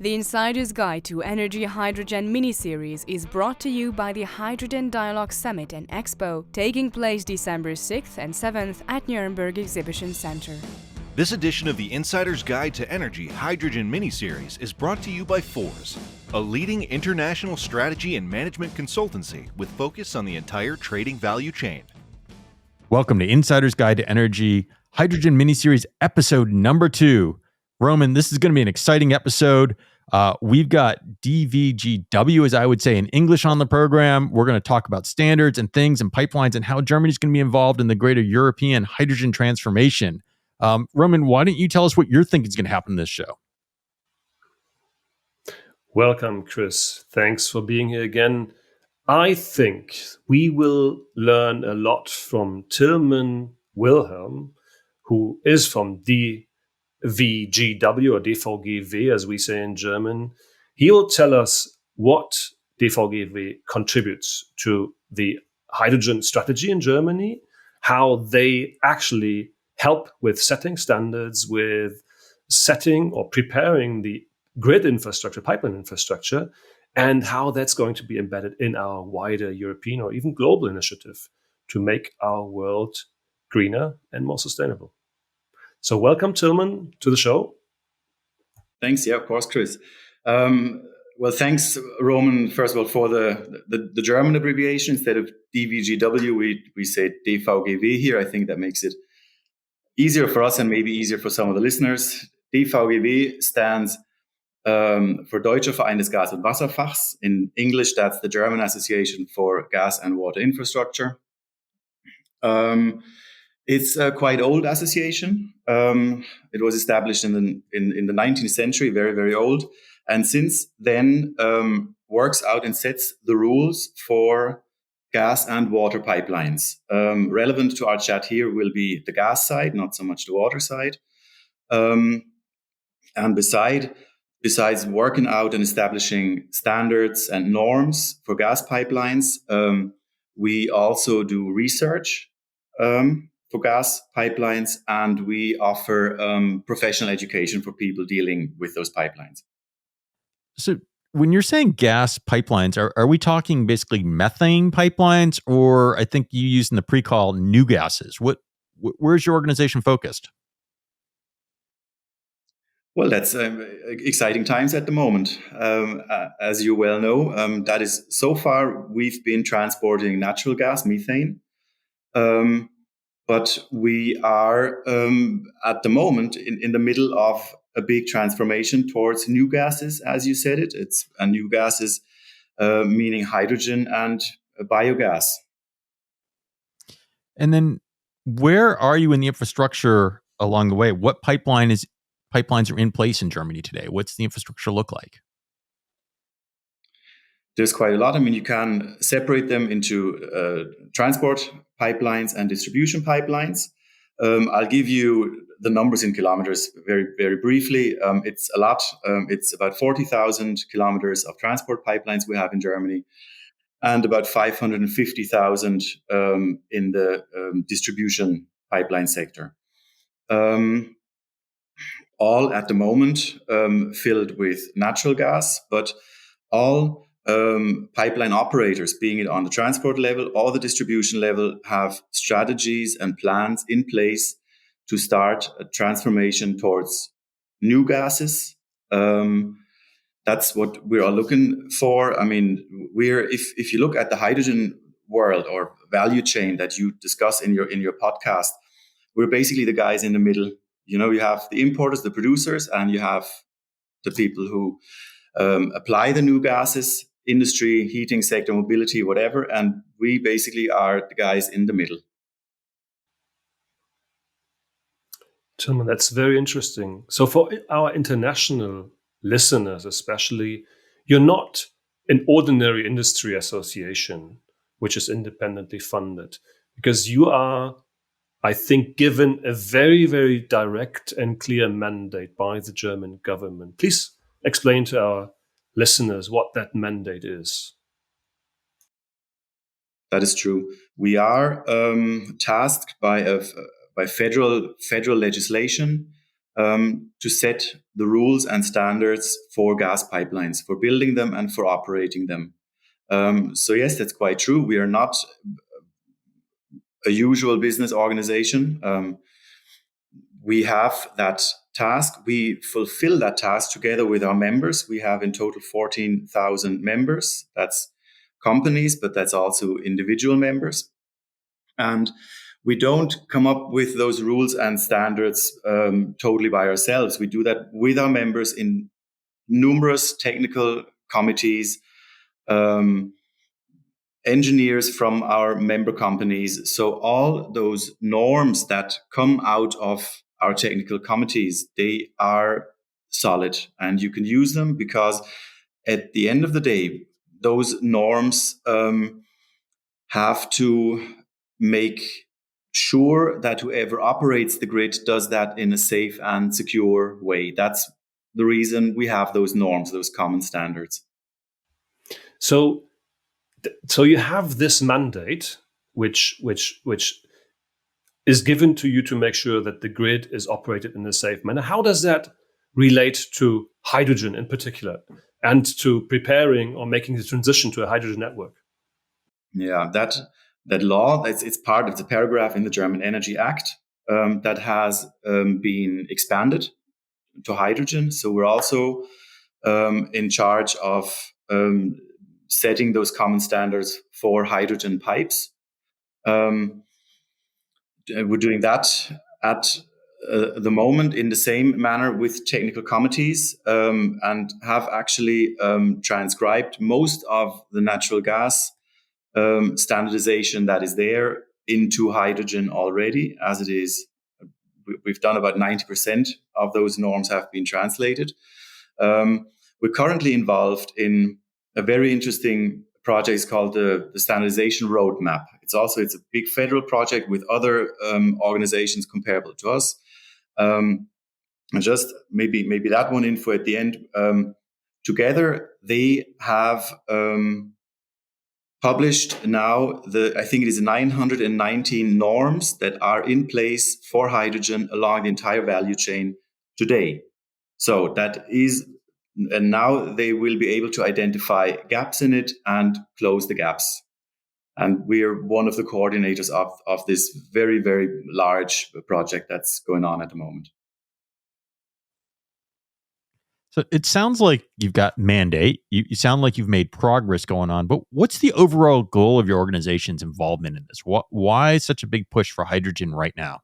The Insider's Guide to Energy Hydrogen Miniseries is brought to you by the Hydrogen Dialogue Summit and Expo, taking place December 6th and 7th at Nuremberg Exhibition Center. This edition of the Insider's Guide to Energy Hydrogen Miniseries is brought to you by FORS, a leading international strategy and management consultancy with focus on the entire trading value chain. Welcome to Insider's Guide to Energy Hydrogen Miniseries, episode number 2. Roman, this is going to be an exciting episode. We've got DVGW, as I would say in English, on the program. We're going to talk about standards and things and pipelines and how Germany's going to be involved in the greater European hydrogen transformation. Roman, why don't you tell us what you're thinking is going to happen in this show? Welcome, Chris. Thanks for being here again. I think we will learn a lot from Tilman Wilhelm, who is from DVGW or DVGW, as we say in German. He will tell us what DVGW contributes to the hydrogen strategy in Germany, how they actually help with setting standards, with setting or preparing the grid infrastructure, pipeline infrastructure, and how that's going to be embedded in our wider European or even global initiative to make our world greener and more sustainable. So welcome, Tilman, to the show. Thanks. Yeah, of course, Chris. Well, thanks, Roman, first of all, for the German abbreviation. Instead of DVGW, we say DVGW here. I think that makes it easier for us and maybe easier for some of the listeners. DVGW stands for Deutscher Verein des Gas- und Wasserfachs. In English, that's the German Association for Gas and Water Infrastructure. It's a quite old association. It was established in the 19th century, very, very old. And since then, works out and sets the rules for gas and water pipelines. Relevant to our chat here will be the gas side, not so much the water side. And besides working out and establishing standards and norms for gas pipelines, we also do research for gas pipelines, and we offer professional education for people dealing with those pipelines. So when you're saying gas pipelines, are we talking basically methane pipelines, or I think you used in the pre-call new gases? Where's your organization focused? Well, that's exciting times at the moment. As you well know, that is, so far, we've been transporting natural gas, methane. But we are, at the moment, in the middle of a big transformation towards new gases, as you said it. It's new gases, meaning hydrogen and biogas. And then where are you in the infrastructure along the way? What pipelines are in place in Germany today? What's the infrastructure look like? There's quite a lot. I mean, you can separate them into transport pipelines and distribution pipelines. I'll give you the numbers in kilometers very, very briefly. It's a lot. It's about 40,000 kilometers of transport pipelines we have in Germany, and about 550,000 in the distribution pipeline sector. All at the moment filled with natural gas, but all pipeline operators, being it on the transport level or the distribution level, have strategies and plans in place to start a transformation towards new gases. That's what we are looking for. I mean, if you look at the hydrogen world or value chain that you discuss in your podcast, we're basically the guys in the middle. You know, you have the importers, the producers, and you have the people who apply the new gases, industry, heating sector, mobility, whatever. And we basically are the guys in the middle. Tilman, that's very interesting. So for our international listeners especially, you're not an ordinary industry association, which is independently funded, because you are, I think, given a very, very direct and clear mandate by the German government. Please explain to our listeners what that mandate is. That is true. We are tasked by federal legislation to set the rules and standards for gas pipelines, for building them and for operating them. So yes, that's quite true. We are not a usual business organization. We have that task. We fulfill that task together with our members. We have in total 14,000 members. That's companies, but that's also individual members. And we don't come up with those rules and standards totally by ourselves. We do that with our members in numerous technical committees, engineers from our member companies. So all those norms that come out of our technical committees, they are solid and you can use them, because at the end of the day, those norms have to make sure that whoever operates the grid does that in a safe and secure way. That's the reason we have those norms, those common standards. So you have this mandate, which is given to you to make sure that the grid is operated in a safe manner. How does that relate to hydrogen in particular, and to preparing or making the transition to a hydrogen network? Yeah, that law, it's part of the paragraph in the German Energy Act that has been expanded to hydrogen. So we're also in charge of setting those common standards for hydrogen pipes. We're doing that at the moment in the same manner with technical committees, and have actually transcribed most of the natural gas standardization that is there into hydrogen already. As it is, we've done about 90% of those norms have been translated. We're currently involved in a very interesting project. It's called the Standardization Roadmap. It's a big federal project with other organizations comparable to us. And just maybe that one info at the end. Together, they have published now I think it is 919 norms that are in place for hydrogen along the entire value chain today. So that is, and now they will be able to identify gaps in it and close the gaps. And we are one of the coordinators of this very, very large project that's going on at the moment. So it sounds like you've got mandate. You sound like you've made progress going on, but what's the overall goal of your organization's involvement in this? Why such a big push for hydrogen right now?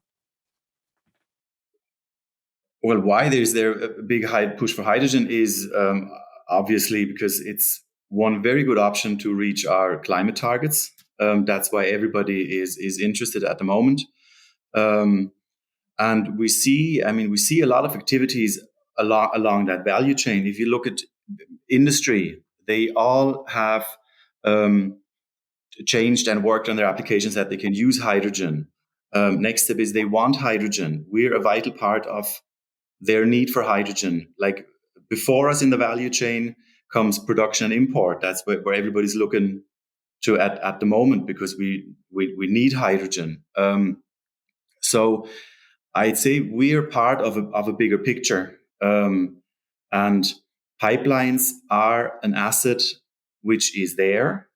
Well, why is there a big push for hydrogen is obviously because it's one very good option to reach our climate targets. That's why everybody is interested at the moment. And we see a lot of activities along that value chain. If you look at industry, they all have changed and worked on their applications that they can use hydrogen. Next step is they want hydrogen. We're a vital part of their need for hydrogen. Like before us in the value chain comes production and import. That's where everybody's looking to at the moment, because we need hydrogen. So I'd say we are part of a bigger picture, and pipelines are an asset which is there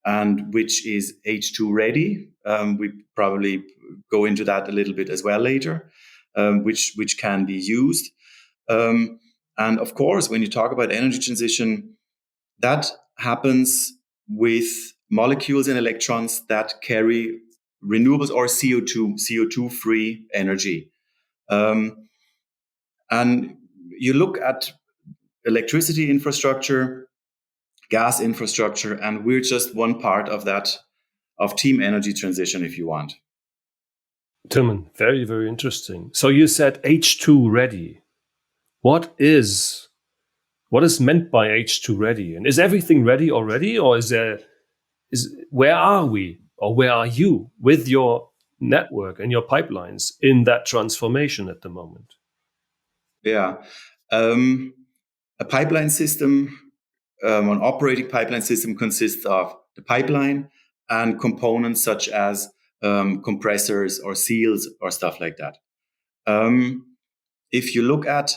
and which is H2 ready. We probably go into that a little bit as well later, which can be used. And of course, when you talk about energy transition, that happens with molecules and electrons that carry renewables or CO2-free energy. And you look at electricity infrastructure, gas infrastructure, and we're just one part of that, of team energy transition, if you want. Tilman, very, very interesting. So you said H2 ready. What is meant by H2 ready? And is everything ready already? Or where are we, or where are you with your network and your pipelines in that transformation at the moment? Yeah. A pipeline system, an operating pipeline system consists of the pipeline and components such as compressors or seals or stuff like that. if you look at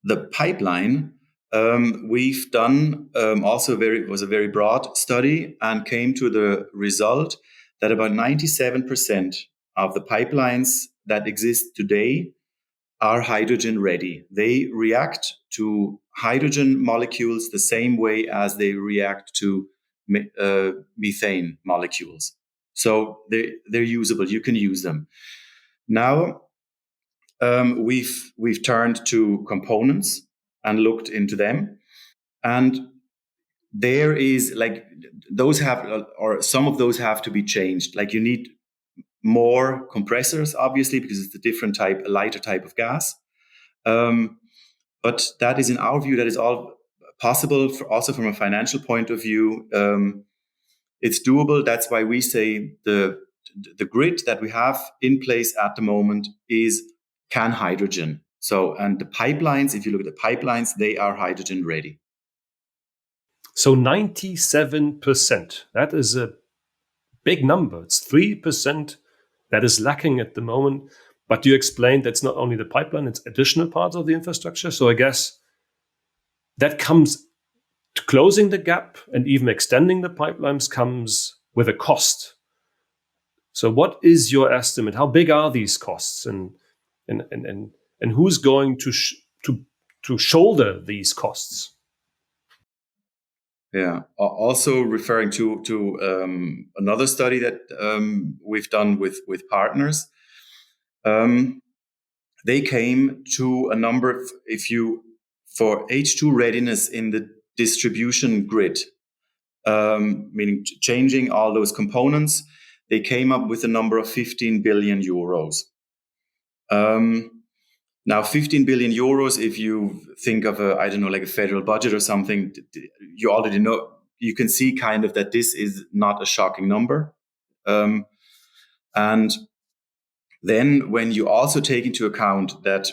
the pipeline, we've done also it was a very broad study and came to the result that about 97% of the pipelines that exist today are hydrogen ready. They react to hydrogen molecules the same way as they react to methane molecules. So they're usable. You can use them. Now, we've turned to components and looked into them, and there is like those have, or some of those have to be changed. Like you need more compressors, obviously, because it's a different type, a lighter type of gas. But that is, in our view, that is all possible. Also from a financial point of view, it's doable. That's why we say the grid that we have in place at the moment is can hydrogen. So, and the pipelines, if you look at the pipelines, they are hydrogen ready. So 97%, that is a big number. It's 3% that is lacking at the moment. But you explained that's not only the pipeline, it's additional parts of the infrastructure. So I guess that comes to closing the gap and even extending the pipelines comes with a cost. So what is your estimate? How big are these costs, and who's going to shoulder these costs? Yeah. Also referring to another study that we've done with partners, they came to a number. For H2 readiness in the distribution grid, meaning changing all those components, they came up with a number of 15 billion euros. Now, 15 billion euros, if you think of like a federal budget or something, you already know, you can see kind of that this is not a shocking number. And then when you also take into account that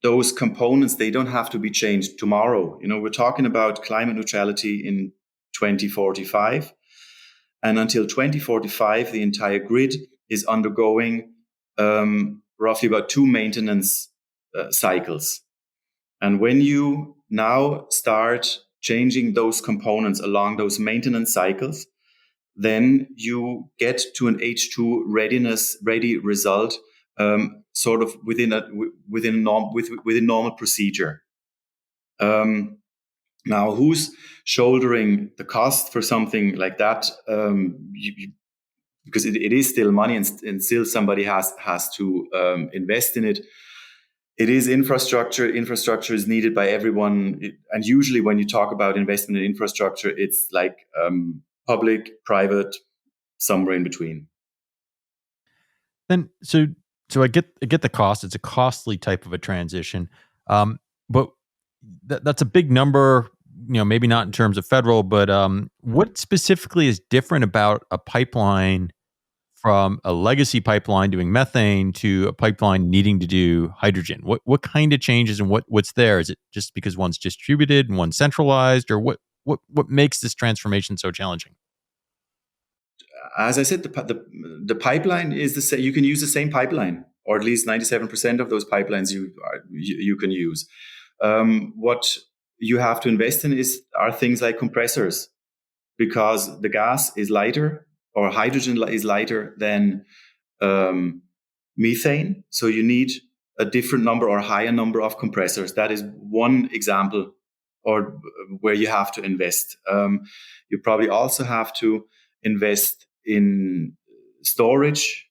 those components, they don't have to be changed tomorrow. We're talking about climate neutrality in 2045. And until 2045, the entire grid is undergoing roughly about 2 maintenance cycles. And when you now start changing those components along those maintenance cycles, then you get to an H2 ready result, sort of within normal procedure. Now, who's shouldering the cost for something like that? Because it is still money, and still somebody has to invest in it. It is infrastructure. Infrastructure is needed by everyone. And usually when you talk about investment in infrastructure, it's like public, private, somewhere in between. Then, so I get the cost. It's a costly type of a transition, but that's a big number. Maybe not in terms of federal, but what specifically is different about a pipeline from a legacy pipeline doing methane to a pipeline needing to do hydrogen? What kind of changes and what's there? Is it just because one's distributed and one's centralized, or what makes this transformation so challenging? As I said, the pipeline is the same. You can use the same pipeline, or at least 97% of those pipelines you can use. What you have to invest in are things like compressors, because the gas is lighter, or hydrogen is lighter than methane. So you need a different number or higher number of compressors. That is one example, or where you have to invest. You probably also have to invest in storage,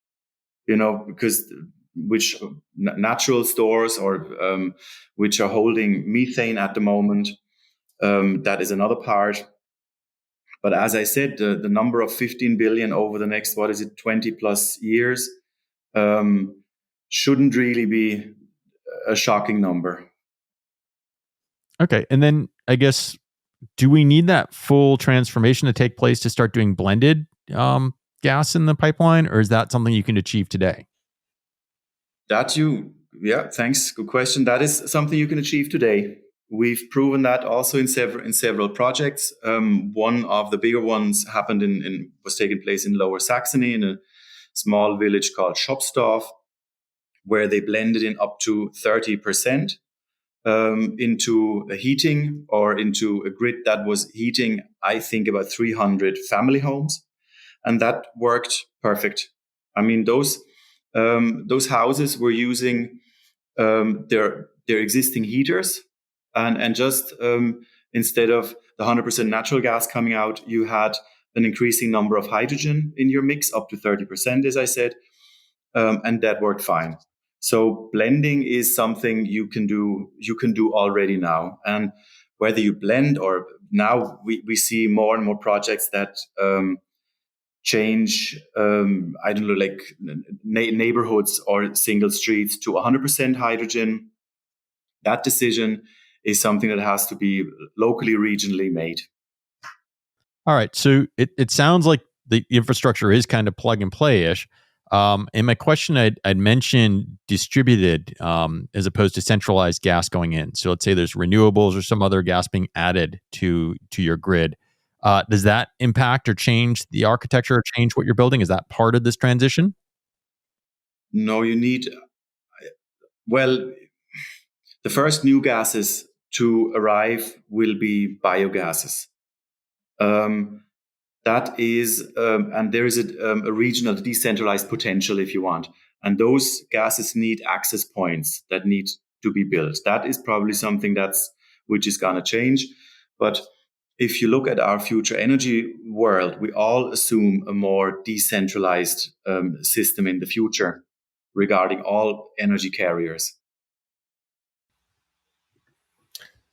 because which natural stores or which are holding methane at the moment. That is another part. But as I said, the number of 15 billion over the next, 20 plus years, shouldn't really be a shocking number. Okay. And then I guess, do we need that full transformation to take place to start doing blended gas in the pipeline, or is that something you can achieve today? Thanks. Good question. That is something you can achieve today. We've proven that also in several projects. One of the bigger ones was taking place in Lower Saxony in a small village called Schopsdorf, where they blended in up to 30% into a heating or into a grid that was heating, I think, about 300 family homes. And that worked perfect. I mean, those houses were using their existing heaters, and just instead of the 100% natural gas coming out, you had an increasing number of hydrogen in your mix, up to 30%, as I said, and that worked fine. So blending is something you can do already now. And whether you blend or now we see more and more projects that change, I don't know, like neighborhoods or single streets to 100% hydrogen. That decision is something that has to be locally, regionally made. All right. So it sounds like the infrastructure is kind of plug and play-ish. And my question, I'd mentioned distributed as opposed to centralized gas going in. So let's say there's renewables or some other gas being added to your grid. Does that impact or change the architecture or change what you're building? Is that part of this transition? No, you need, well, the first new gases to arrive will be biogases. That is, and there is a regional decentralized potential, if you want. And those gases need access points that need to be built. That is probably something which is going to change. But if you look at our future energy world, we all assume a more decentralized system in the future regarding all energy carriers.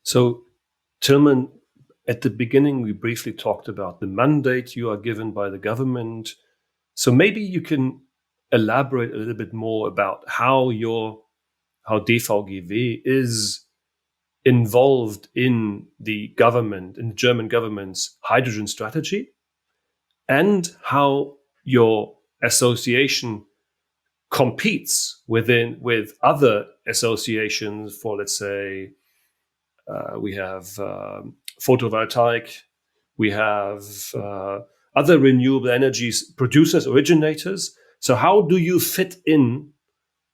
So, Tilman, at the beginning, we briefly talked about the mandate you are given by the government. So maybe you can elaborate a little bit more about how DVGW is involved in the German government's hydrogen strategy, and how your association competes with other associations for, let's say, we have photovoltaic, we have other renewable energies producers, originators. So how do you fit in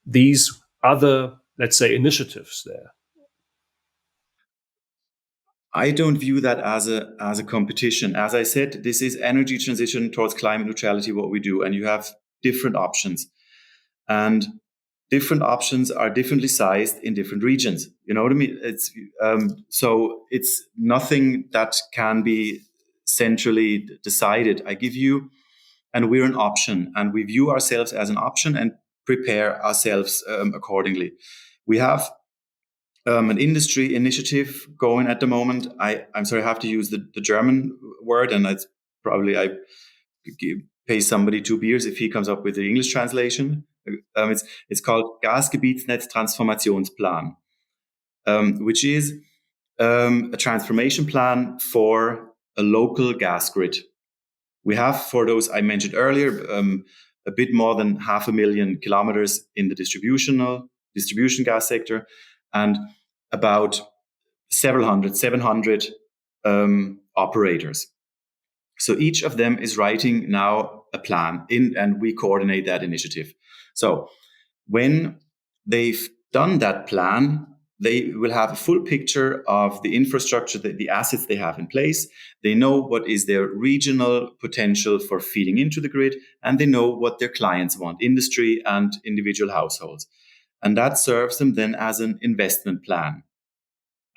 these other, let's say, initiatives there? I don't view that as a competition. As I said, this is energy transition towards climate neutrality, what we do, and you have different options. And different options are differently sized in different regions. You know what I mean? It's so it's nothing that can be centrally decided. I give you, and we're an option, and we view ourselves as an option and prepare ourselves accordingly. We have an industry initiative going at the moment. I'm sorry, I have to use the German word, and it's probably I pay somebody 2 beers if he comes up with the English translation. It's called Gasgebietsnetztransformationsplan, which is a transformation plan for a local gas grid. We have, for those I mentioned earlier, a bit more than 500,000 kilometers in the distribution gas sector, and about 700 operators. So each of them is writing now a plan and we coordinate that initiative. So when they've done that plan, they will have a full picture of the infrastructure, the assets they have in place. They know what is their regional potential for feeding into the grid, and they know what their clients want, industry and individual households. And that serves them then as an investment plan.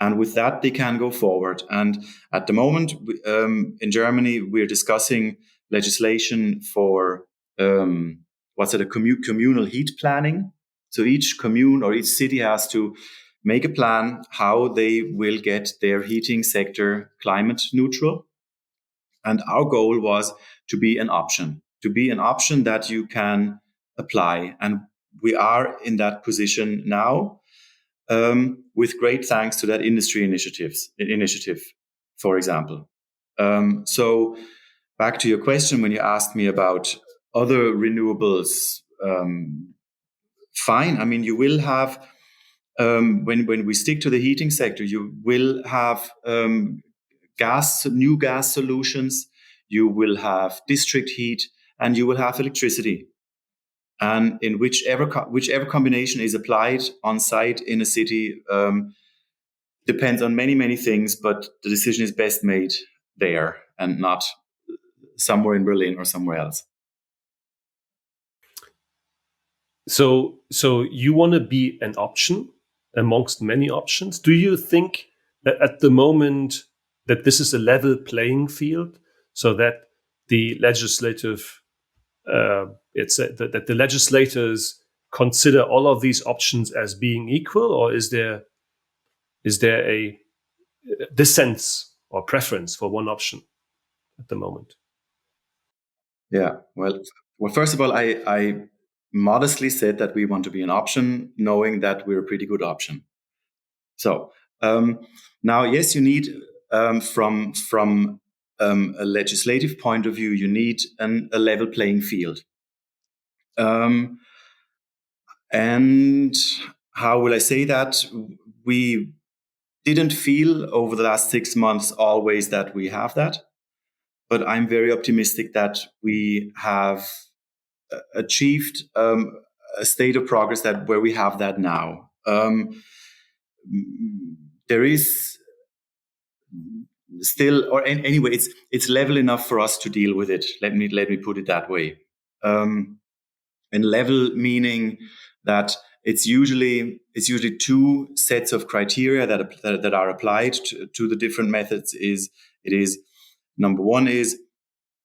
And with that, they can go forward. And at the moment, in Germany, we're discussing legislation for communal heat planning. So each commune or each city has to make a plan how they will get their heating sector climate neutral. And our goal was to be an option that you can apply. And we are in that position now, with great thanks to that industry initiative, for example. So back to your question, when you asked me about other renewables, fine. I mean, you will have, when we stick to the heating sector, you will have new gas solutions, you will have district heat, and you will have electricity. and in whichever combination is applied on site in a city depends on many things, but the decision is best made there and not somewhere in Berlin or somewhere else. So you want to be an option amongst many options. Do you think that at the moment that this is a level playing field, so that the legislative that the legislators consider all of these options as being equal, or is there a dissent or preference for one option at the moment? Yeah, well, first of all, I modestly said that we want to be an option, knowing that we're a pretty good option. So now, yes, you need from a legislative point of view, you need a level playing field. And how will I say that? We didn't feel over the last 6 months always that we have that, but I'm very optimistic that we have achieved a state of progress that where we have that now. There is still, or anyway, it's level enough for us to deal with it. Let me put it that way. And level meaning that it's usually two sets of criteria that are applied to the different methods. It is number one is,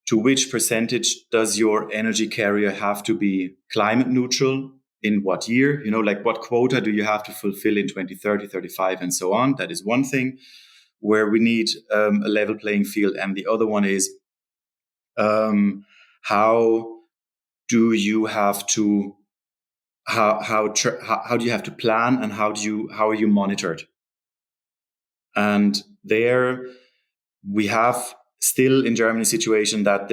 to which percentage does your energy carrier have to be climate neutral in what year? Like what quota do you have to fulfill in 2030, 35, and so on? That is one thing where we need a level playing field. And the other one is how do you have to how do you have to plan, and how are you monitored? And there we have still in Germany a situation that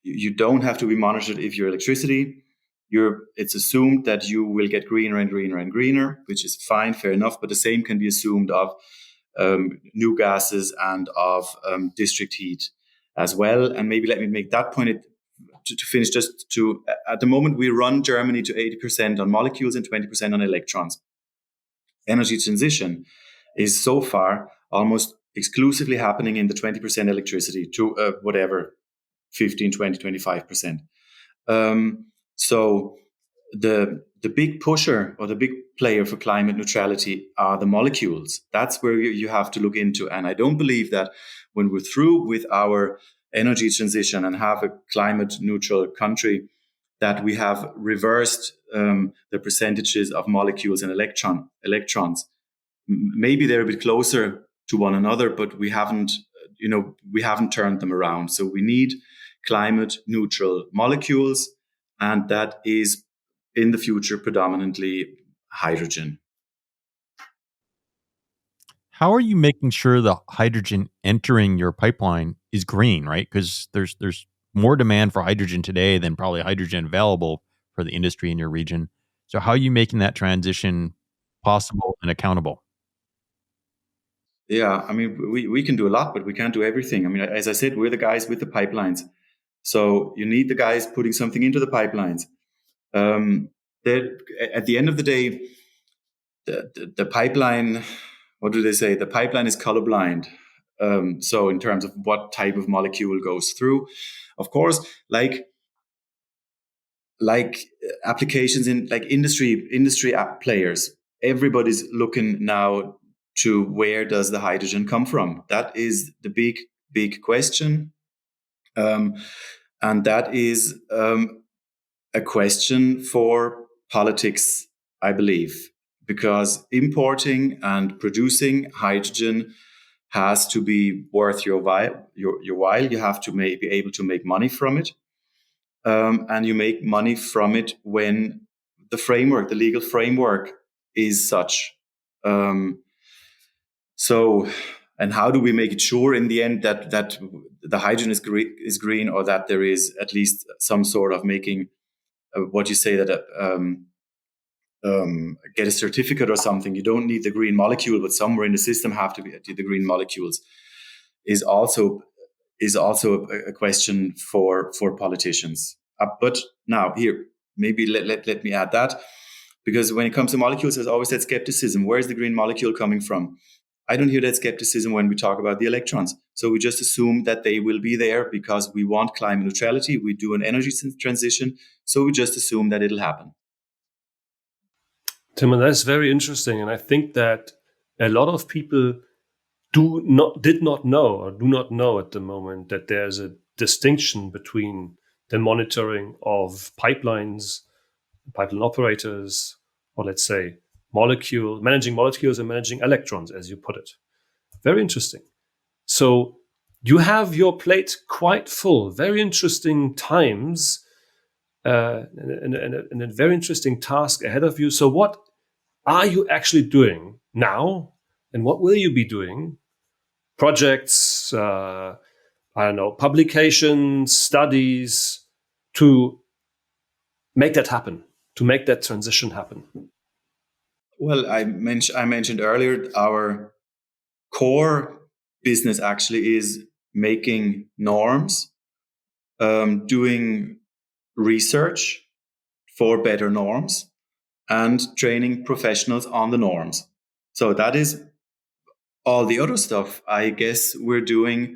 you don't have to be monitored if your electricity. It's assumed that you will get greener and greener and greener, which is fine, fair enough. But the same can be assumed of new gases and of district heat as well. And maybe let me make that point to finish. At the moment, we run Germany to 80% on molecules and 20% on electrons. Energy transition is so far almost exclusively happening in the 20% electricity to whatever, 15, 20, 25%. So the big pusher or the big player for climate neutrality are the molecules. That's where you have to look into. And I don't believe that when we're through with our energy transition and have a climate neutral country, that we have reversed the percentages of molecules and electrons. Maybe they're a bit closer to one another, but we haven't turned them around. So we need climate neutral molecules, and that is in the future predominantly hydrogen. How are you making sure the hydrogen entering your pipeline is green, right? Because there's more demand for hydrogen today than probably hydrogen available for the industry in your region. So how are you making that transition possible and accountable? Yeah, I mean, we can do a lot, but we can't do everything. I mean, as I said, we're the guys with the pipelines. So you need the guys putting something into the pipelines. At the end of the day, the pipeline, what do they say? The pipeline is colorblind. So in terms of what type of molecule goes through, of course, like applications in like industry app players, everybody's looking now to where does the hydrogen come from? That is the big question. And that is a question for politics, I believe, because importing and producing hydrogen has to be worth your while. You have to be able to make money from it. And you make money from it when the legal framework is such. And how do we make it sure in the end that the hydrogen is green, or that there is at least some sort of making what you say that get a certificate or something? You don't need the green molecule, but somewhere in the system have to be the green molecules. Is also a question for politicians. But now here, maybe let me add that, because when it comes to molecules, there's always that skepticism. Where is the green molecule coming from? I don't hear that skepticism when we talk about the electrons. So we just assume that they will be there because we want climate neutrality. We do an energy transition. So we just assume that it'll happen. Tilman, that's very interesting. And I think that a lot of people did not know at the moment that there's a distinction between the monitoring of pipelines, pipeline operators, or let's say managing molecules and managing electrons, as you put it. Very interesting. So you have your plate quite full. Very interesting times and a very interesting task ahead of you. So what are you actually doing now, and what will you be doing? Projects, publications, studies, to make that happen, to make that transition happen? Well, I mentioned earlier, our core business actually is making norms, doing research for better norms, and training professionals on the norms. So that is all. The other stuff, I guess, we're doing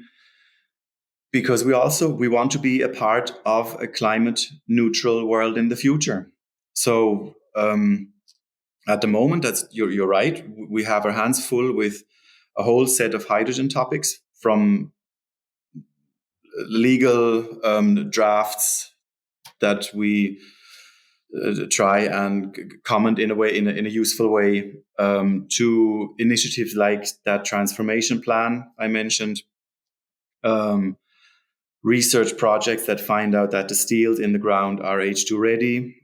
because we want to be a part of a climate neutral world in the future. So at the moment, you're right. We have our hands full with a whole set of hydrogen topics, from legal drafts that we try and comment in a useful way, to initiatives like that transformation plan I mentioned, research projects that find out that the steels in the ground are H2 ready.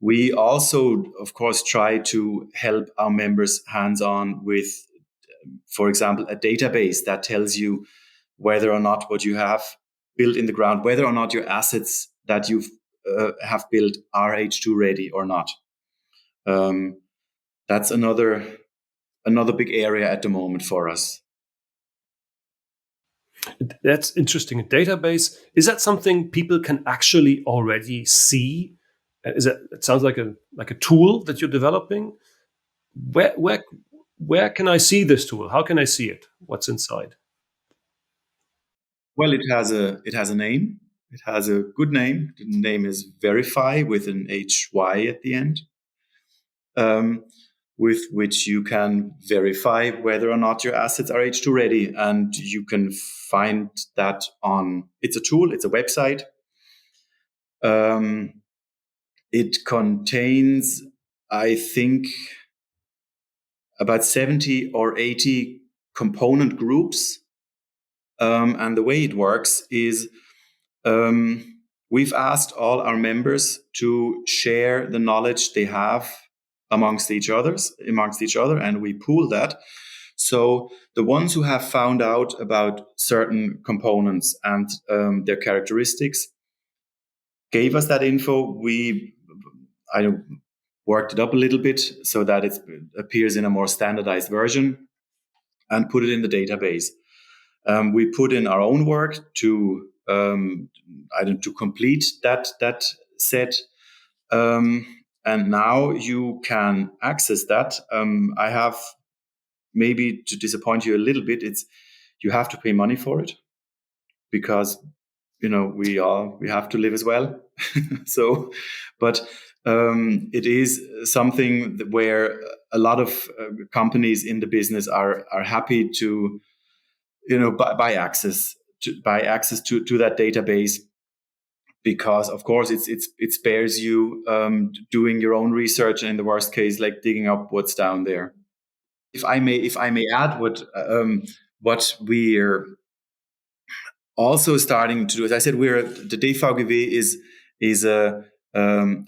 We also, of course, try to help our members hands-on with, for example, a database that tells you whether or not what you have built in the ground, whether or not your assets that you've have built are H2 ready or not. That's another big area at the moment for us. That's interesting. A database, is that something people can actually already see? It sounds like a tool that you're developing. Where can I see this tool? How can I see it? What's inside? Well, it has a name. It has a good name. The name is Verify, with an HY at the end, with which you can verify whether or not your assets are H2 ready. And you can find that it's a tool, it's a website. It contains, I think, about 70 or 80 component groups. And the way it works is, we've asked all our members to share the knowledge they have amongst each other, and we pool that. So the ones who have found out about certain components and their characteristics gave us that info. I worked it up a little bit so that it appears in a more standardized version, and put it in the database. We put in our own work to complete that set, and now you can access that. I have, maybe to disappoint you a little bit, you have to pay money for it, because we have to live as well. So, but it is something where a lot of companies in the business are happy to buy access to that database, because of course it spares you doing your own research, and in the worst case, like digging up what's down there. If I may add, what we're also starting to do, as I said, the DVGW is a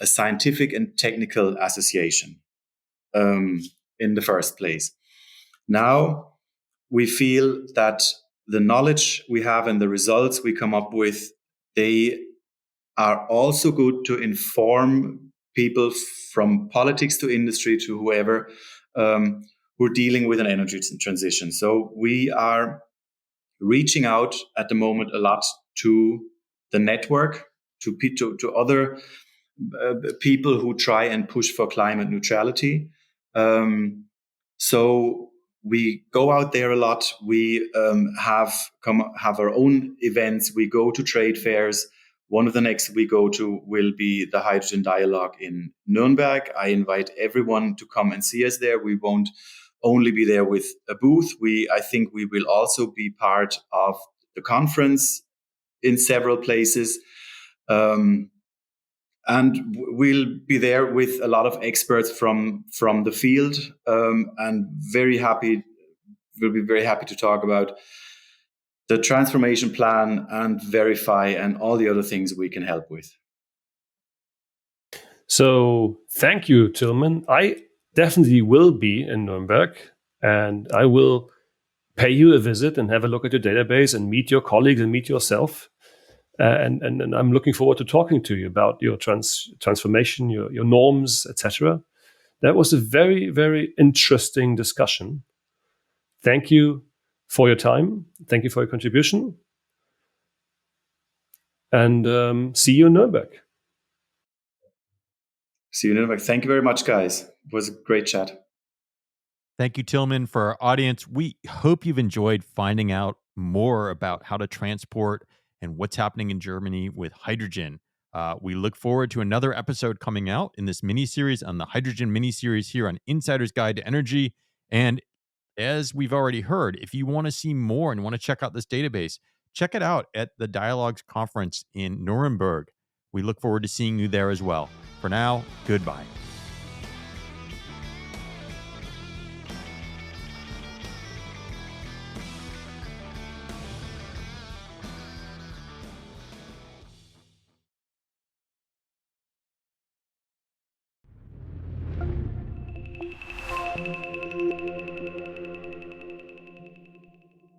scientific and technical association in the first place. Now we feel that the knowledge we have and the results we come up with, they are also good to inform people, from politics to industry to whoever, who are dealing with an energy transition. So we are reaching out at the moment a lot to the network, to other people who try and push for climate neutrality. So we go out there a lot. We have our own events. We go to trade fairs. One of the next we go to will be the Hydrogen Dialogue in Nuremberg. I invite everyone to come and see us there. We won't only be there with a booth. I think we will also be part of the conference in several places. And we'll be there with a lot of experts from the field, and we'll be very happy to talk about the transformation plan and verify and all the other things we can help with. So thank you, Tilman. I definitely will be in Nuremberg, and I will pay you a visit and have a look at your database and meet your colleagues and meet yourself. And I'm looking forward to talking to you about your transformation, your norms, etc. That was a very, very interesting discussion. Thank you for your time. Thank you for your contribution. And see you in Nuremberg. See you in Nuremberg. Thank you very much, guys. It was a great chat. Thank you, Tilman. For our audience, we hope you've enjoyed finding out more about how to transport and what's happening in Germany with hydrogen. We look forward to another episode coming out in this mini-series on the Hydrogen Mini-series here on Insider's Guide to Energy. And as we've already heard, if you want to see more and want to check out this database, check it out at the Dialogues Conference in Nuremberg. We look forward to seeing you there as well. For now, goodbye.